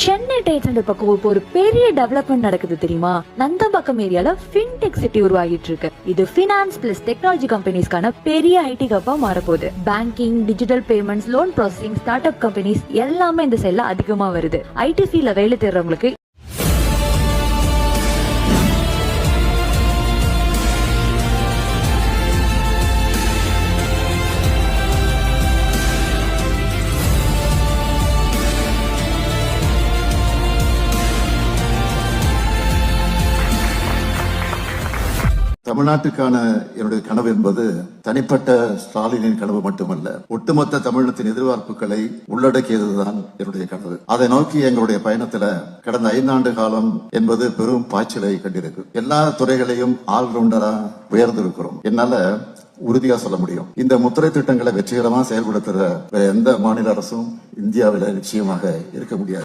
Chennai tides பக்கம் இப்போ ஒரு பெரிய டெவலப்மெண்ட் நடக்குது தெரியுமா? நந்தம்பாக்கம் ஏரியால ஃபின்டெக் சிட்டி உருவாகிட்டு இருக்கு. இது ஃபினான்ஸ் பிளஸ் டெக்னாலஜி கம்பெனிஸ்க்கான பெரிய ஐடி ஹப்பா மாறப்போகுது. Banking, digital payments, loan processing, start up companies எல்லாமே இந்த சைட்ல அதிகமா வருது. ஐடி ஃபீல்ட்ல வேலை தேடுறவங்களுக்கு தமிழ்நாட்டுக்கான என்னுடைய கனவு என்பது தனிப்பட்ட ஸ்டாலினின் கனவு மட்டுமல்ல, ஒட்டுமொத்த தமிழகத்தின் எதிர்பார்ப்புகளை உள்ளடக்கியதுதான் என்னுடைய கனவு. அதை நோக்கி எங்களுடைய பயணத்துல கடந்த 5 ஆண்டு காலம் என்பது பெரும் பாய்ச்சலை கண்டிருக்கு. எல்லா துறைகளையும் ஆல்ரவுண்டரா உயர்ந்திருக்கிறோம். என்னால உறுதியா சொல்ல முடியும், இந்த முத்திரை திட்டங்களை வெற்றிகரமா செயல்படுத்துற வேற எந்த மாநில அரசும் இந்தியாவில நிச்சயமாக இருக்க முடியாது.